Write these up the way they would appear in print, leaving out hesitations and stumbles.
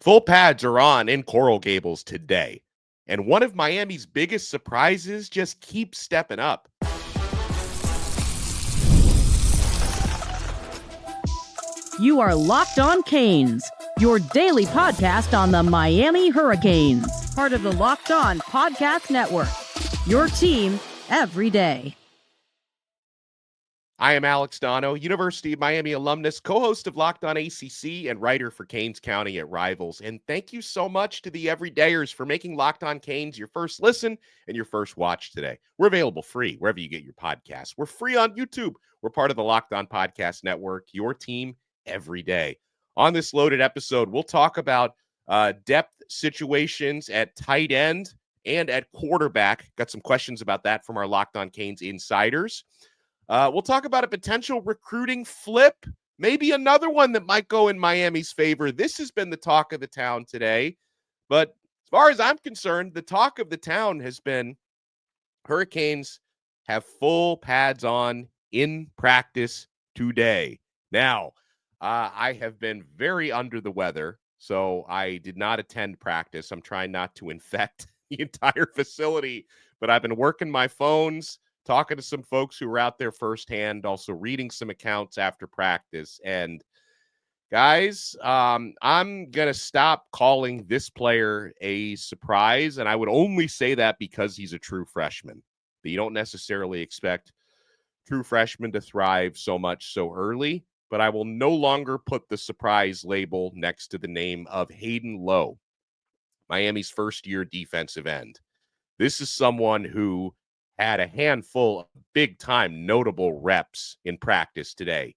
Full pads are on in Coral Gables today, and one of Miami's biggest surprises just keeps stepping up. You are Locked On Canes, your daily podcast on the Miami Hurricanes, part of the Locked On Podcast Network, your team every day. I am Alex Donno, University of Miami alumnus, co-host of Locked On ACC, and writer for Canes County at Rivals. And thank you so much to the everydayers for making Locked On Canes your first listen and your first watch today. We're available free wherever you get your podcasts. We're free on YouTube. We're part of the Locked On Podcast Network, your team every day. On this loaded episode, we'll talk about depth situations at tight end and at quarterback. Got some questions about that from our Locked On Canes insiders. We'll talk about a potential recruiting flip, maybe another one that might go in Miami's favor. This has been the talk of the town today. But as far as I'm concerned, the talk of the town has been Hurricanes have full pads on in practice today. Now, I have been very under the weather, so I did not attend practice. I'm trying not to infect the entire facility, but I've been working my phones, talking to some folks who were out there firsthand, also reading some accounts after practice. And guys, I'm going to stop calling this player a surprise. And I would only say that because he's a true freshman. But you don't necessarily expect true freshmen to thrive so much so early. But I will no longer put the surprise label next to the name of Hayden Lowe, Miami's first-year defensive end. This is someone who had a handful of big-time notable reps in practice today.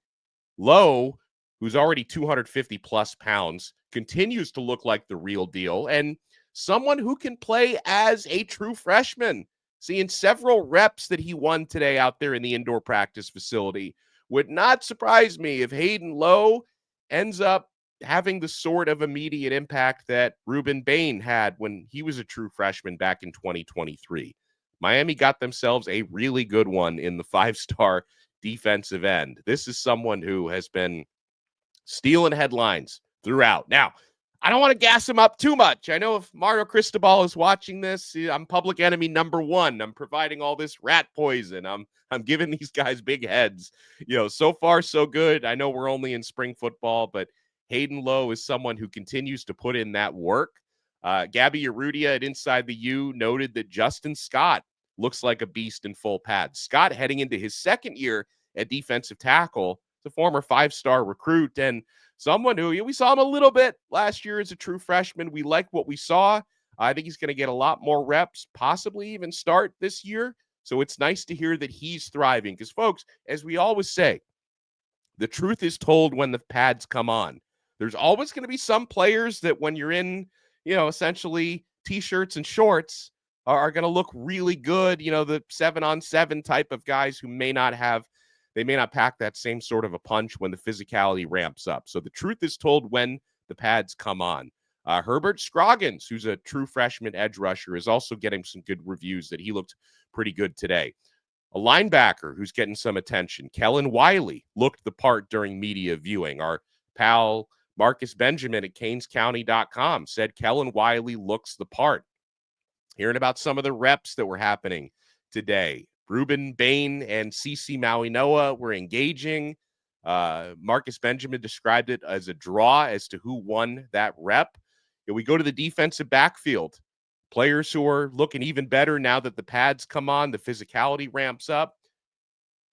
Lowe, who's already 250-plus pounds, continues to look like the real deal, and someone who can play as a true freshman. Seeing several reps that he won today out there in the indoor practice facility would not surprise me if Hayden Lowe ends up having the sort of immediate impact that Ruben Bain had when he was a true freshman back in 2023. Miami got themselves a really good one in the five-star defensive end. This is someone who has been stealing headlines throughout. Now, I don't want to gas him up too much. I know if Mario Cristobal is watching this, I'm public enemy number one. I'm providing all this rat poison. I'm giving these guys big heads. So far, so good. I know we're only in spring football, but Hayden Lowe is someone who continues to put in that work. Gabby Urrutia at Inside the U noted that Justin Scott looks like a beast in full pads. Scott, heading into his second year at defensive tackle, is a former five-star recruit and someone who we saw him a little bit last year as a true freshman. We like what we saw. I think he's going to get a lot more reps, possibly even start this year. So it's nice to hear that he's thriving because, folks, as we always say, the truth is told when the pads come on. There's always going to be some players that when you're in, essentially T-shirts and shorts are going to look really good. The 7-on-7 type of guys who may not pack that same sort of a punch when the physicality ramps up. So the truth is told when the pads come on. Herbert Scroggins, who's a true freshman edge rusher, is also getting some good reviews that he looked pretty good today. A linebacker who's getting some attention, Kellen Wiley, looked the part during media viewing. Our pal Marcus Benjamin at CanesCounty.com said Kellen Wiley looks the part. Hearing about some of the reps that were happening today. Ruben Bain and CeCe Mauinoa were engaging. Marcus Benjamin described it as a draw as to who won that rep. We go to the defensive backfield. Players who are looking even better now that the pads come on, the physicality ramps up.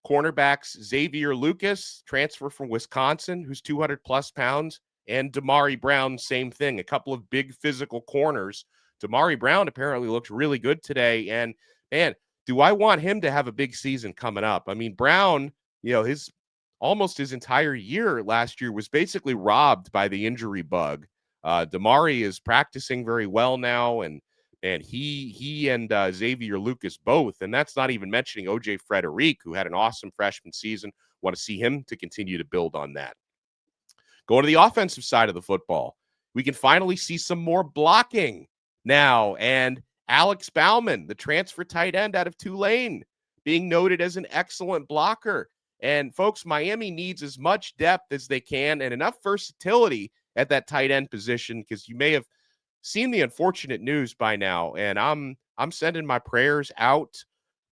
Cornerbacks Xavier Lucas, transfer from Wisconsin, who's 200-plus pounds, and Damari Brown, same thing. A couple of big physical corners. Damari Brown apparently looked really good today, and man, do I want him to have a big season coming up? I mean, Brown, his entire year last year was basically robbed by the injury bug. Damari is practicing very well now, and he and Xavier Lucas both, and that's not even mentioning O.J. Frederic, who had an awesome freshman season. Want to see him to continue to build on that. Going to the offensive side of the football, we can finally see some more blocking now, and Alex Bauman, the transfer tight end out of Tulane, being noted as an excellent blocker. And folks, Miami needs as much depth as they can and enough versatility at that tight end position, because you may have seen the unfortunate news by now, and I'm sending my prayers out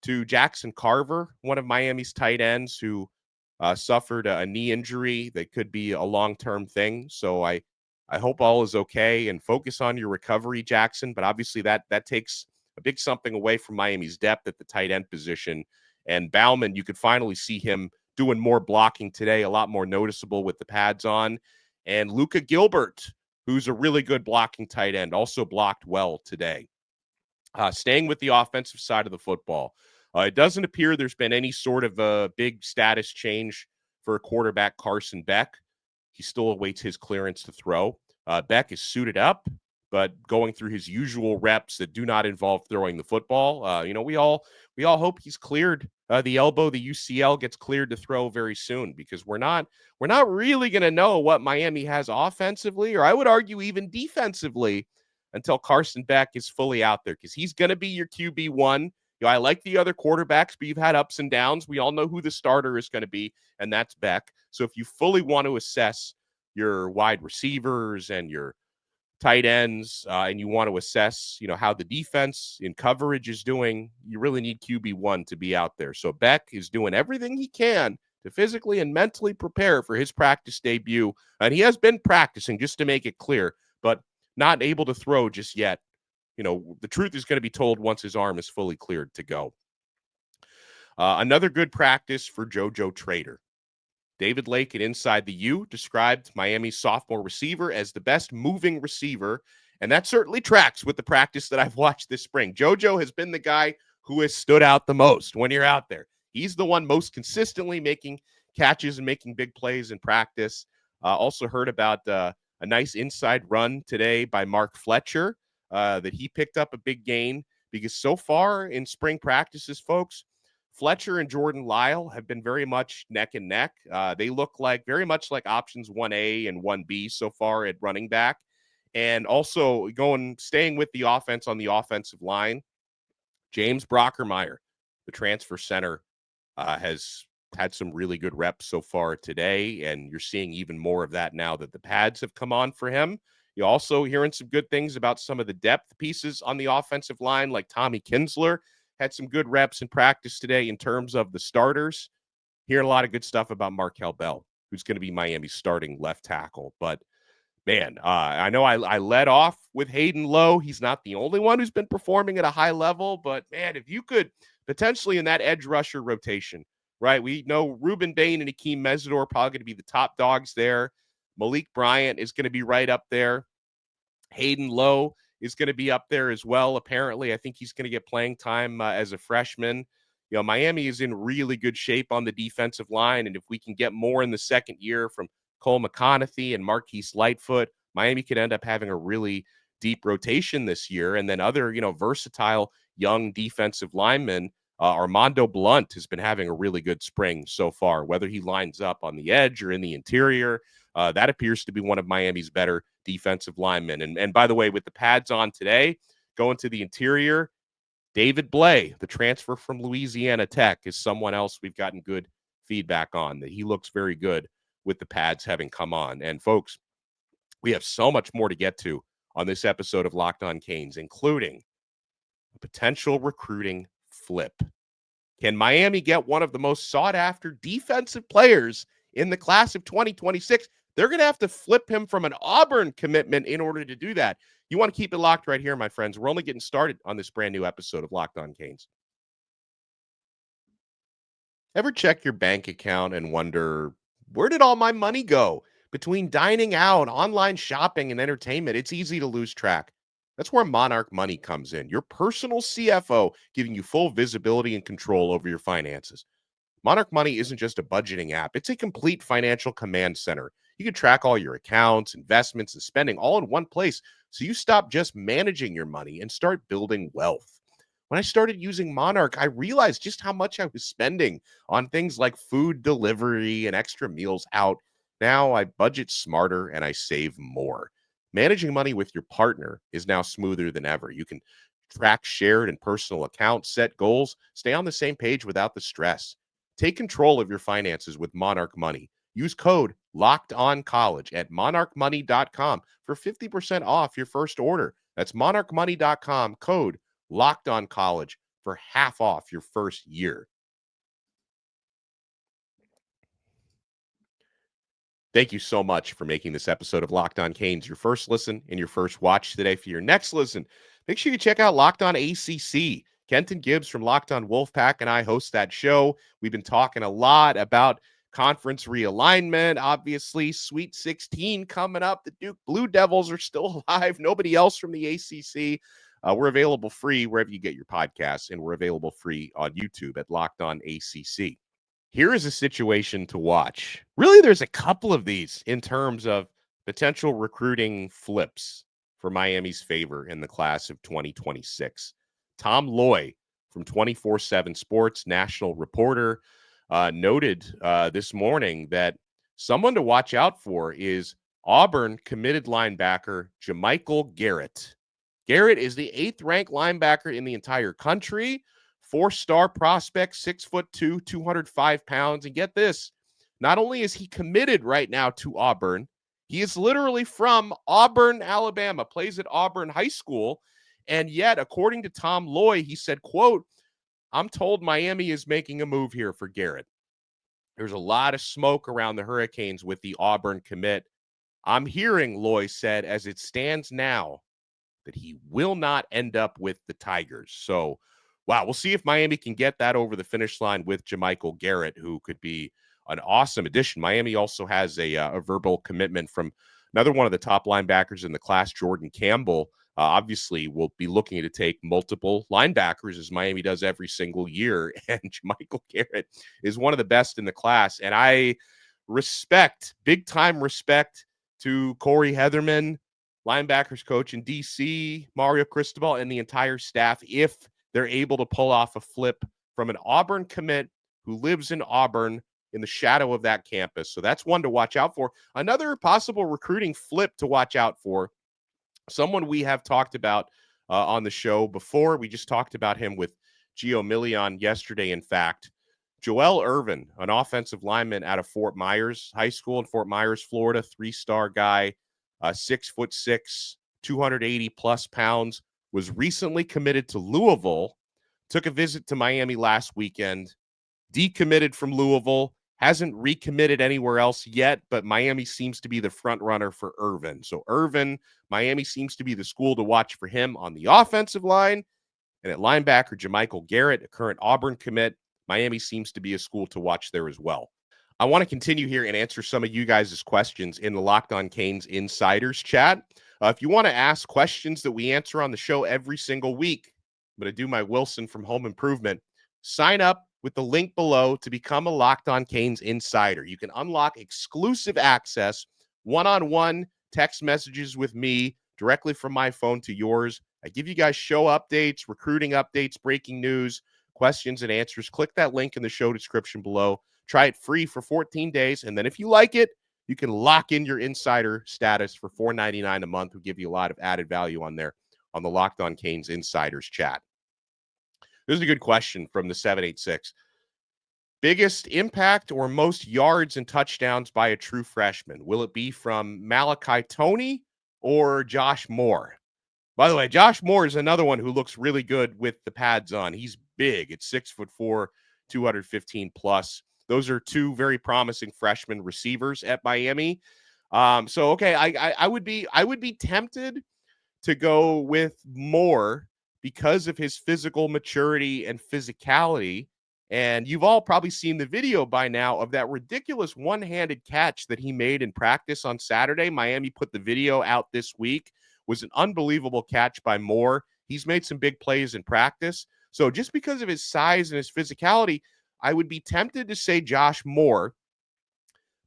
to Jackson Carver, one of Miami's tight ends who suffered a knee injury that could be a long-term thing. So I hope all is okay, and focus on your recovery, Jackson. But obviously that takes a big something away from Miami's depth at the tight end position. And Bauman, you could finally see him doing more blocking today, a lot more noticeable with the pads on. And Luka Gilbert, who's a really good blocking tight end, also blocked well today. Staying with the offensive side of the football, it doesn't appear there's been any sort of a big status change for quarterback Carson Beck. He still awaits his clearance to throw. Beck is suited up, but going through his usual reps that do not involve throwing the football. We all hope he's cleared the elbow, the UCL gets cleared to throw very soon, because we're not really going to know what Miami has offensively, or I would argue even defensively, until Carson Beck is fully out there, because he's going to be your QB1. I like the other quarterbacks, but you've had ups and downs. We all know who the starter is going to be, and that's Beck. So if you fully want to assess your wide receivers and your tight ends, and you want to assess, how the defense in coverage is doing, you really need QB1 to be out there. So Beck is doing everything he can to physically and mentally prepare for his practice debut. And he has been practicing, just to make it clear, but not able to throw just yet. The truth is going to be told once his arm is fully cleared to go. Another good practice for JoJo Trader. David Lake at Inside the U described Miami's sophomore receiver as the best moving receiver, and that certainly tracks with the practice that I've watched this spring. JoJo has been the guy who has stood out the most when you're out there. He's the one most consistently making catches and making big plays in practice. Also heard about a nice inside run today by Mark Fletcher, that he picked up a big gain, because so far in spring practices, folks, Fletcher and Jordan Lyle have been very much neck and neck. They look very much like options 1A and 1B so far at running back. And also staying with the offense on the offensive line, James Brockermeyer, the transfer center, has had some really good reps so far today, and you're seeing even more of that now that the pads have come on for him. You're also hearing some good things about some of the depth pieces on the offensive line, like Tommy Kinsler had some good reps in practice today in terms of the starters. Hearing a lot of good stuff about Markel Bell, who's going to be Miami's starting left tackle. But, man, I know I led off with Hayden Lowe. He's not the only one who's been performing at a high level. But, man, if you could potentially in that edge rusher rotation, right, we know Ruben Bain and Akeem Mesidor are probably going to be the top dogs there. Malik Bryant is going to be right up there. Hayden Lowe is going to be up there as well. Apparently, I think he's going to get playing time as a freshman. Miami is in really good shape on the defensive line, and if we can get more in the second year from Cole McConaughey and Marquise Lightfoot, Miami could end up having a really deep rotation this year. And then other, versatile young defensive linemen. Armando Blunt has been having a really good spring so far, whether he lines up on the edge or in the interior. That appears to be one of Miami's better defensive linemen. And by the way, with the pads on today, going to the interior, David Blay, the transfer from Louisiana Tech, is someone else we've gotten good feedback on, that he looks very good with the pads having come on. And folks, we have so much more to get to on this episode of Locked On Canes, including a potential recruiting flip. Can Miami get one of the most sought-after defensive players in the class of 2026? They're going to have to flip him from an Auburn commitment in order to do that. You want to keep it locked right here, my friends. We're only getting started on this brand new episode of Locked On Canes. Ever check your bank account and wonder, where did all my money go? Between dining out, online shopping, and entertainment, it's easy to lose track. That's where Monarch Money comes in, your personal CFO, giving you full visibility and control over your finances. Monarch Money isn't just a budgeting app. It's a complete financial command center. You can track all your accounts, investments, and spending all in one place, so you stop just managing your money and start building wealth. When I started using Monarch, I realized just how much I was spending on things like food delivery and extra meals out. Now I budget smarter and I save more. Managing money with your partner is now smoother than ever. You can track shared and personal accounts, set goals, stay on the same page without the stress. Take control of your finances with Monarch Money. Use code Locked On College at monarchmoney.com for 50% off your first order. That's monarchmoney.com, code Locked On College for half off your first year. Thank you so much for making this episode of Locked On Canes your first listen and your first watch today. For your next listen, make sure you check out Locked On ACC. Kenton Gibbs from Locked On Wolfpack and I host that show. We've been talking a lot about conference realignment, obviously, Sweet 16 coming up. The Duke Blue Devils are still alive. Nobody else from the ACC. We're available free wherever you get your podcasts, and we're available free on YouTube at Locked On ACC. Here is a situation to watch. Really, there's a couple of these in terms of potential recruiting flips for Miami's favor in the class of 2026. Tom Loy from 24/7 Sports, national reporter, noted this morning that someone to watch out for is Auburn committed linebacker JaMichael Garrett. Garrett is the 8th-ranked linebacker in the entire country. 4-star prospect, 6'2", 205 pounds. And get this, not only is he committed right now to Auburn, he is literally from Auburn, Alabama, plays at Auburn High School. And yet, according to Tom Loy, he said, quote, "I'm told Miami is making a move here for Garrett. There's a lot of smoke around the Hurricanes with the Auburn commit. I'm hearing," Loy said, "as it stands now, that he will not end up with the Tigers." So, wow, we'll see if Miami can get that over the finish line with JaMichael Garrett, who could be an awesome addition. Miami also has a verbal commitment from another one of the top linebackers in the class, Jordan Campbell. Obviously, we'll be looking to take multiple linebackers as Miami does every single year. And JaMichael Garrett is one of the best in the class. And I respect, big time respect to Corey Heatherman, linebackers coach in DC, Mario Cristobal, and the entire staff, if they're able to pull off a flip from an Auburn commit who lives in Auburn in the shadow of that campus. So that's one to watch out for. Another possible recruiting flip to watch out for, someone we have talked about on the show before. We just talked about him with Gio Milian yesterday, in fact. Joel Irvin, an offensive lineman out of Fort Myers High School in Fort Myers, Florida, 3-star guy, 6'6", 280 plus pounds, was recently committed to Louisville, took a visit to Miami last weekend, decommitted from Louisville, hasn't recommitted anywhere else yet, but Miami seems to be the front runner for Irvin. So Irvin, Miami seems to be the school to watch for him on the offensive line. And at linebacker, JaMichael Garrett, a current Auburn commit, Miami seems to be a school to watch there as well. I want to continue here and answer some of you guys' questions in the Locked On Canes Insiders chat. If you want to ask questions that we answer on the show every single week, I'm going to do my Wilson from Home Improvement. Sign up with the link below to become a Locked On Canes Insider. You can unlock exclusive access, one-on-one text messages with me directly from my phone to yours. I give you guys show updates, recruiting updates, breaking news, questions and answers. Click that link in the show description below. Try it free for 14 days. And then if you like it, you can lock in your insider status for $4.99 a month. We give you a lot of added value on there on the Locked On Canes Insiders chat. This is a good question from the 786. Biggest impact or most yards and touchdowns by a true freshman? Will it be from Malachi Toney or Josh Moore? By the way, Josh Moore is another one who looks really good with the pads on. He's big. It's 6'4", 215 plus. Those are two very promising freshman receivers at Miami. Okay, I would be tempted to go with Moore because of his physical maturity and physicality. And you've all probably seen the video by now of that ridiculous one-handed catch that he made in practice on Saturday. Miami put the video out this week. It was an unbelievable catch by Moore. He's made some big plays in practice. So just because of his size and his physicality, I would be tempted to say Josh Moore,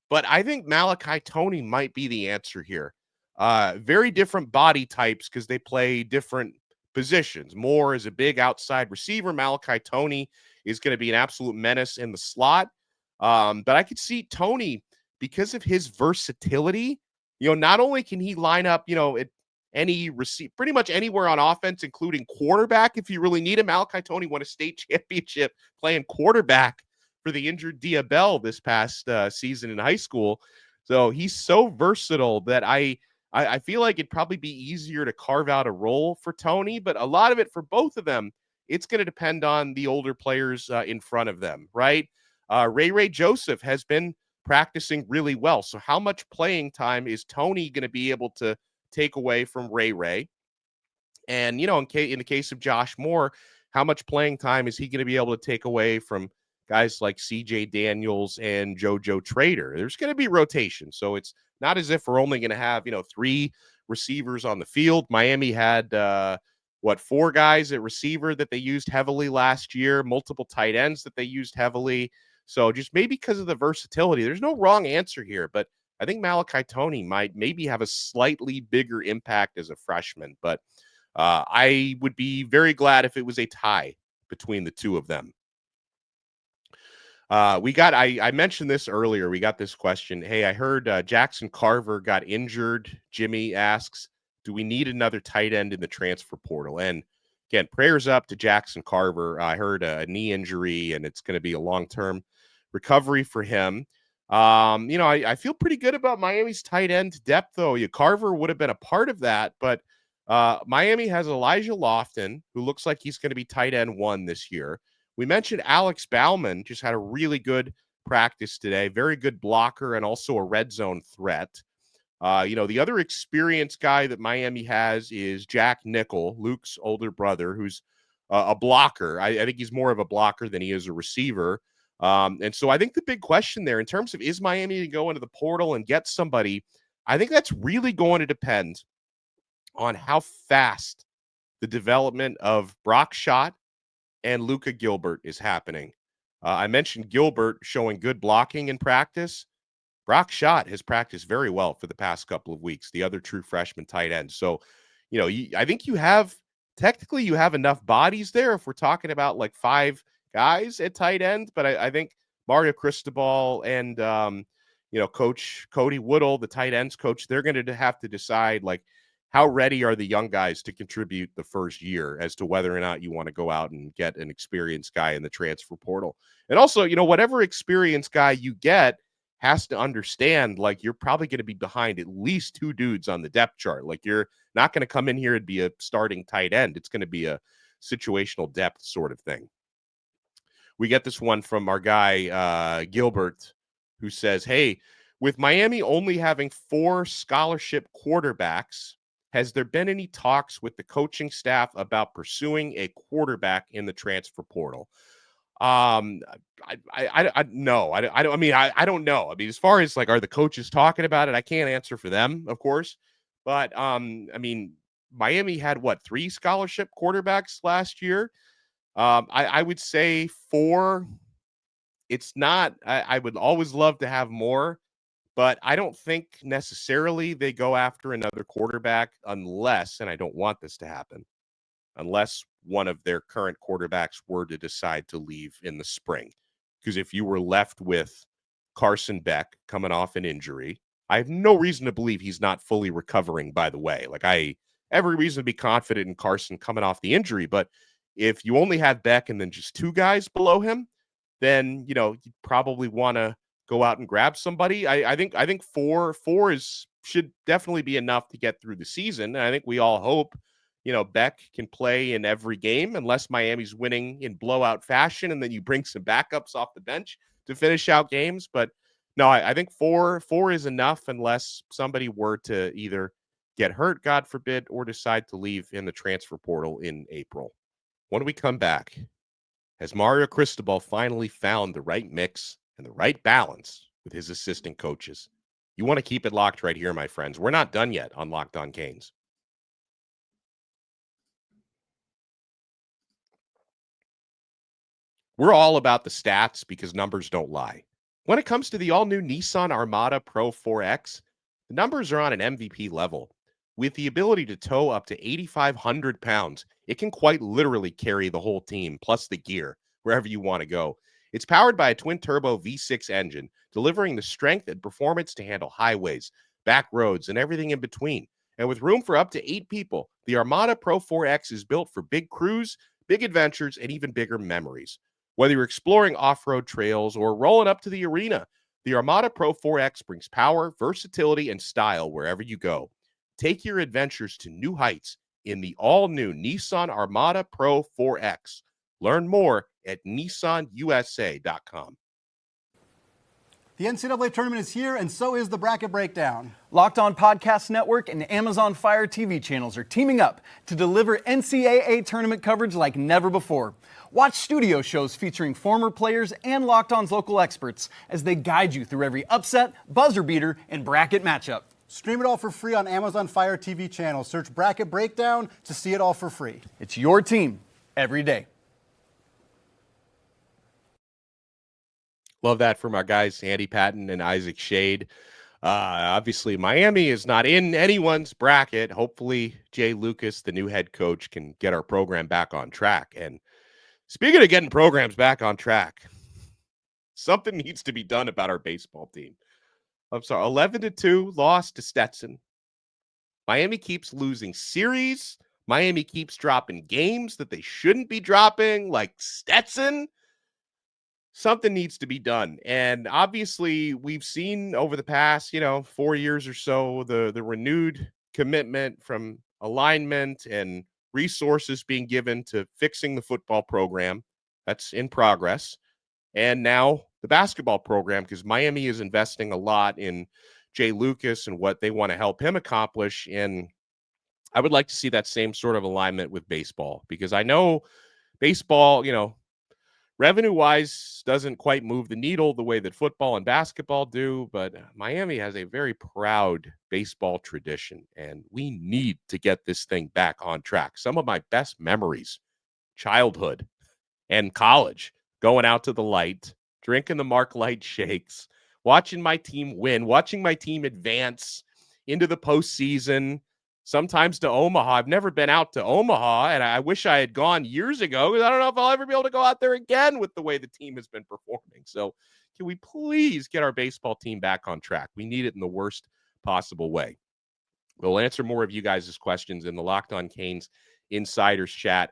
but I think Malachi Toney might be the answer here. Very different body types because they play different positions. Moore is a big outside receiver. Malachi Toney is going to be an absolute menace in the slot. But I could see Toney, because of his versatility, not only can he line up, at any pretty much anywhere on offense, including quarterback, if you really need him. Malachi Toney won a state championship playing quarterback for the injured Dia Bell this past season in high school. So he's so versatile that I feel like it'd probably be easier to carve out a role for Tony, but a lot of it for both of them, it's going to depend on the older players in front of them, right? Ray Joseph has been practicing really well. So how much playing time is Tony going to be able to take away from Ray? And, in the case of Josh Moore, how much playing time is he going to be able to take away from guys like CJ Daniels and JoJo Trader? There's going to be rotation. So it's not as if we're only going to have, 3 receivers on the field. Miami had, 4 guys at receiver that they used heavily last year, multiple tight ends that they used heavily. So just maybe because of the versatility, there's no wrong answer here, but I think Malachi Tony might maybe have a slightly bigger impact as a freshman, but I would be very glad if it was a tie between the two of them. I mentioned this earlier. We got this question. Hey, I heard Jackson Carver got injured. Jimmy asks, do we need another tight end in the transfer portal? And again, prayers up to Jackson Carver. I heard a knee injury, and it's going to be a long-term recovery for him. I feel pretty good about Miami's tight end depth, though. Carver would have been a part of that, but Miami has Elijah Lofton, who looks like he's going to be tight end 1 this year. We mentioned Alex Bauman just had a really good practice today, very good blocker and also a red zone threat. The other experienced guy that Miami has is Jack Nickel, Luke's older brother, who's a blocker. I think he's more of a blocker than he is a receiver. And so I think the big question there in terms of is Miami to go into the portal and get somebody, I think that's really going to depend on how fast the development of Brock Schott and Luka Gilbert is happening. I mentioned Gilbert showing good blocking in practice. Brock Schott has practiced very well for the past couple of weeks, the other true freshman tight end. So, I think you have enough bodies there if we're talking about like 5 guys at tight end. But I think Mario Cristobal and, Coach Cody Woodall, the tight ends coach, they're going to have to decide like how ready are the young guys to contribute the first year as to whether or not you want to go out and get an experienced guy in the transfer portal. And also, whatever experienced guy you get has to understand, like, you're probably going to be behind at least 2 dudes on the depth chart. Like, you're not going to come in here and be a starting tight end. It's going to be a situational depth sort of thing. We get this one from our guy, Gilbert, who says, hey, with Miami only having 4 scholarship quarterbacks, has there been any talks with the coaching staff about pursuing a quarterback in the transfer portal? No, I don't know. I mean, as far as like, are the coaches talking about it? I can't answer for them, of course. But Miami had 3 scholarship quarterbacks last year. I would say 4. It's not. I would always love to have more. But I don't think necessarily they go after another quarterback unless, and I don't want this to happen, unless one of their current quarterbacks were to decide to leave in the spring. Because if you were left with Carson Beck coming off an injury, I have no reason to believe he's not fully recovering, by the way. Like, I every reason to be confident in Carson coming off the injury. But if you only have Beck and then just 2 guys below him, then, you probably want to go out and grab somebody. I think 4 should definitely be enough to get through the season. And I think we all hope, Beck can play in every game unless Miami's winning in blowout fashion. And then you bring some backups off the bench to finish out games. But no, I think 4 is enough unless somebody were to either get hurt, God forbid, or decide to leave in the transfer portal in April. When we come back, has Mario Cristobal finally found the right mix and the right balance with his assistant coaches? You want to keep it locked right here, my friends. We're not done yet on Locked On Canes. We're all about the stats because numbers don't lie. When it comes to the all-new Nissan Armada PRO-4X, the numbers are on an MVP level. With the ability to tow up to 8,500 pounds, it can quite literally carry the whole team, plus the gear, wherever you want to go. It's powered by a twin-turbo V6 engine, delivering the strength and performance to handle highways, back roads, and everything in between. And with room for up to 8 people, the Armada PRO-4X is built for big crews, big adventures, and even bigger memories. Whether you're exploring off-road trails or rolling up to the arena, The Armada Pro-4X brings power, versatility, and style wherever you go. Take your adventures to new heights in the all-new Nissan Armada Pro-4X. Learn more at nissanusa.com. The NCAA tournament is here, and so is the bracket breakdown. Locked On Podcast Network and Amazon Fire TV channels are teaming up to deliver NCAA tournament coverage like never before. Watch studio shows featuring former players and Locked On's local experts as they guide you through every upset, buzzer beater, and bracket matchup. Stream it all for free on Amazon Fire TV channel. Search Bracket Breakdown to see it all for free. It's your team every day. Love that from our guys, Andy Patton and Isaac Shade. Obviously, Miami is not in anyone's bracket. Hopefully, Jay Lucas, the new head coach, can get our program back on track. And speaking of getting programs back on track, something needs to be done about our baseball team. I'm sorry, 11-2 loss to Stetson. Miami keeps losing series. Miami keeps dropping games that they shouldn't be dropping, like Stetson. Something needs to be done. And obviously, we've seen over the past, 4 years or so, the renewed commitment from alignment and resources being given to fixing the football program. That's in progress. And now the basketball program, because Miami is investing a lot in Jay Lucas and what they want to help him accomplish. And I would like to see that same sort of alignment with baseball, because I know baseball, revenue-wise doesn't quite move the needle the way that football and basketball do, but Miami has a very proud baseball tradition, and we need to get this thing back on track. Some of my best memories, childhood and college, going out to the Light, drinking the Mark Light shakes, watching my team win, watching my team advance into the postseason, sometimes to Omaha. I've never been out to Omaha, and I wish I had gone years ago, because I don't know if I'll ever be able to go out there again with the way the team has been performing. So can we please get our baseball team back on track? We need it in the worst possible way. We'll answer more of you guys' questions in the Locked On Canes Insiders chat.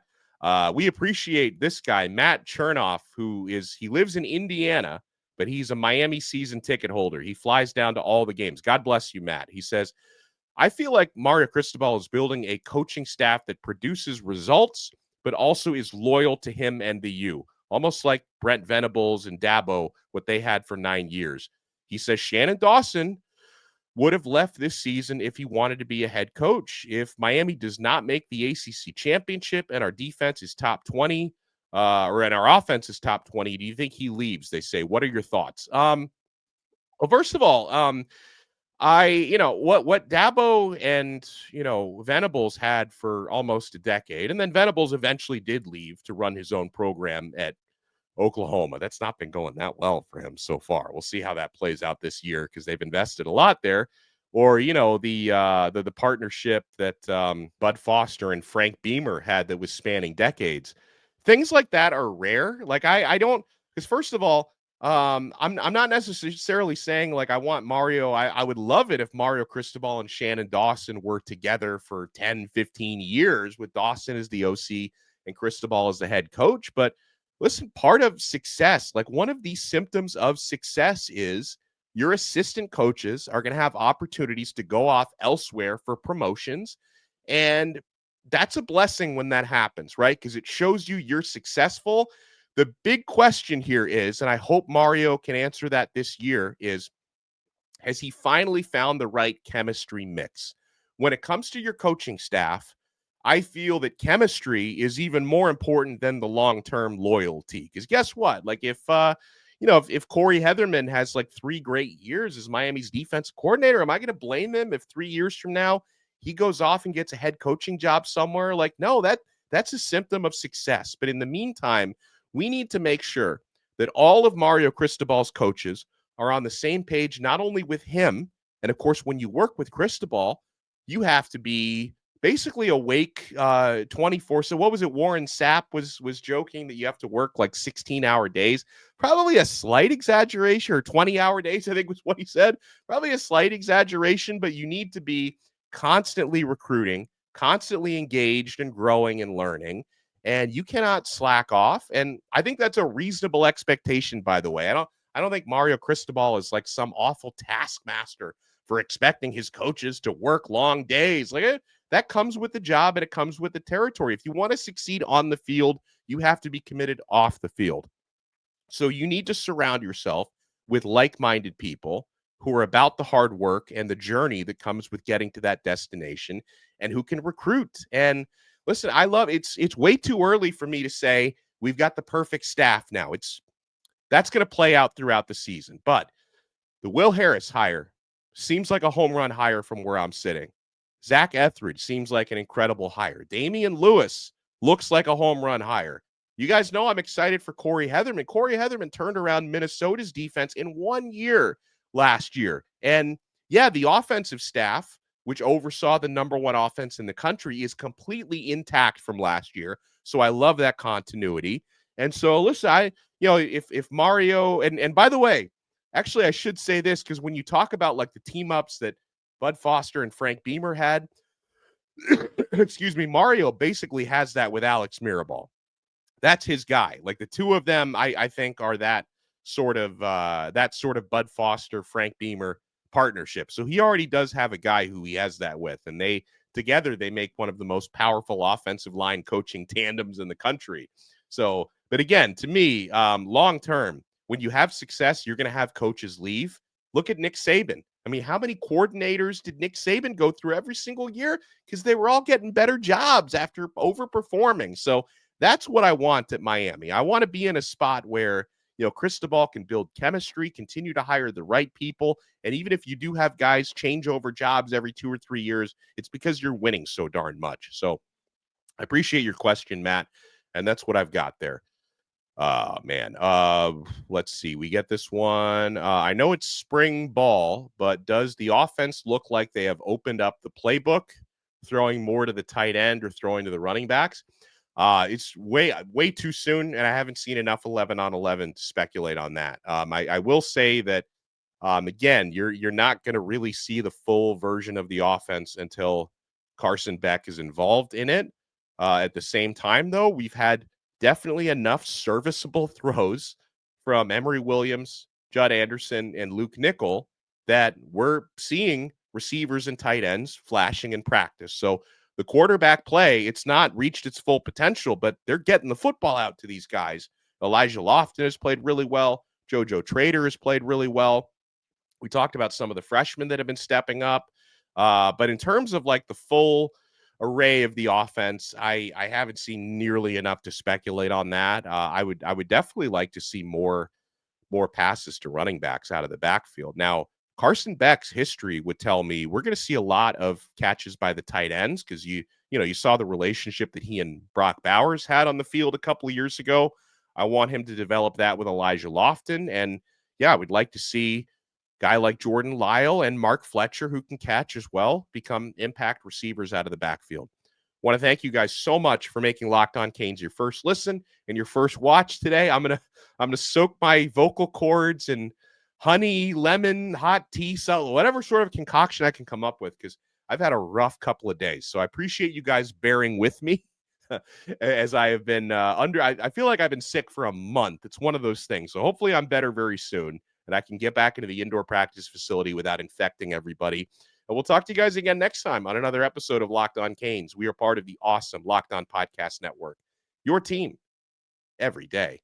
We appreciate this guy, Matt Chernoff, he lives in Indiana, but he's a Miami season ticket holder. He flies down to all the games. God bless you, Matt. He says, I feel like Mario Cristobal is building a coaching staff that produces results, but also is loyal to him and the U, almost like Brent Venables and Dabo, what they had for 9 years. He says Shannon Dawson would have left this season if he wanted to be a head coach. If Miami does not make the ACC championship and our defense is top 20, and our offense is top 20, do you think he leaves? They say. What are your thoughts? Well, first of all, what Dabo and, Venables had for almost a decade, and then Venables eventually did leave to run his own program at Oklahoma. That's not been going that well for him so far. We'll see how that plays out this year, because they've invested a lot there. Or, the partnership that Bud Foster and Frank Beamer had that was spanning decades. Things like that are rare. Like I don't, because first of all, I'm not necessarily saying like I want Mario. I would love it if Mario Cristobal and Shannon Dawson were together for 10, 15 years with Dawson as the OC and Cristobal as the head coach. But listen, part of success, like one of these symptoms of success, is your assistant coaches are going to have opportunities to go off elsewhere for promotions. And that's a blessing when that happens, right? Because it shows you're successful. The big question here is, and I hope Mario can answer that this year, is has he finally found the right chemistry mix? When it comes to your coaching staff, I feel that chemistry is even more important than the long-term loyalty. Because guess what? Like if Corey Heatherman has like 3 great years as Miami's defensive coordinator, am I going to blame him if 3 years from now he goes off and gets a head coaching job somewhere? Like, no, that's a symptom of success. But in the meantime, we need to make sure that all of Mario Cristobal's coaches are on the same page, not only with him, and of course, when you work with Cristobal, you have to be basically awake 24. So what was it? Warren Sapp was joking that you have to work like 16-hour days. Probably a slight exaggeration, or 20-hour days, I think was what he said. Probably a slight exaggeration, but you need to be constantly recruiting, constantly engaged and growing and learning. And you cannot slack off. And I think that's a reasonable expectation, by the way. I don't think Mario Cristobal is like some awful taskmaster for expecting his coaches to work long days. Like that comes with the job and it comes with the territory. If you want to succeed on the field, you have to be committed off the field. So you need to surround yourself with like-minded people who are about the hard work and the journey that comes with getting to that destination and who can recruit. And listen, I love it's way too early for me to say we've got the perfect staff now. That's going to play out throughout the season. But the Will Harris hire seems like a home run hire from where I'm sitting. Zach Etheridge seems like an incredible hire. Damian Lewis looks like a home run hire. You guys know I'm excited for Corey Heatherman. Corey Heatherman turned around Minnesota's defense in 1 year last year. And yeah, the offensive staff, which oversaw the number one offense in the country, is completely intact from last year. So I love that continuity. And so listen, if Mario, and by the way, actually I should say this, because when you talk about like the team ups that Bud Foster and Frank Beamer had, excuse me, Mario basically has that with Alex Mirabal. That's his guy. Like the two of them, I think are that sort of Bud Foster, Frank Beamer partnership. So he already does have a guy who he has that with, and they together make one of the most powerful offensive line coaching tandems in the country. So, but again, to me, long term, when you have success, you're going to have coaches leave. Look at Nick Saban. I mean, how many coordinators did Nick Saban go through every single year? Because they were all getting better jobs after overperforming. So that's what I want at Miami. I want to be in a spot where, Cristobal can build chemistry, continue to hire the right people. And even if you do have guys change over jobs every 2 or 3 years, it's because you're winning so darn much. So I appreciate your question, Matt. And that's what I've got there. Man. Let's see. We get this one. I know it's spring ball, but does the offense look like they have opened up the playbook, throwing more to the tight end or throwing to the running backs? It's way too soon, and I haven't seen enough 11-on-11 to speculate on that. I will say that, again, you're not going to really see the full version of the offense until Carson Beck is involved in it. At the same time, though, we've had definitely enough serviceable throws from Emory Williams, Judd Anderson, and Luke Nickel that we're seeing receivers and tight ends flashing in practice. So the quarterback play, it's not reached its full potential, but they're getting the football out to these guys. Elijah Lofton has played really well. JoJo Trader has played really well. We talked about some of the freshmen that have been stepping up. But in terms of like the full array of the offense, I haven't seen nearly enough to speculate on that. I would definitely like to see more passes to running backs out of the backfield. Now, Carson Beck's history would tell me we're going to see a lot of catches by the tight ends because you saw the relationship that he and Brock Bowers had on the field a couple of years ago. I want him to develop that with Elijah Lofton. And yeah, I would like to see a guy like Jordan Lyle and Mark Fletcher, who can catch as well, become impact receivers out of the backfield. I want to thank you guys so much for making Locked On Canes your first listen and your first watch today. I'm gonna soak my vocal cords in honey, lemon, hot tea, so whatever sort of concoction I can come up with, because I've had a rough couple of days. So I appreciate you guys bearing with me as I have been I feel like I've been sick for a month. It's one of those things. So hopefully I'm better very soon and I can get back into the indoor practice facility without infecting everybody. And we'll talk to you guys again next time on another episode of Locked On Canes. We are part of the awesome Locked On Podcast Network, your team every day.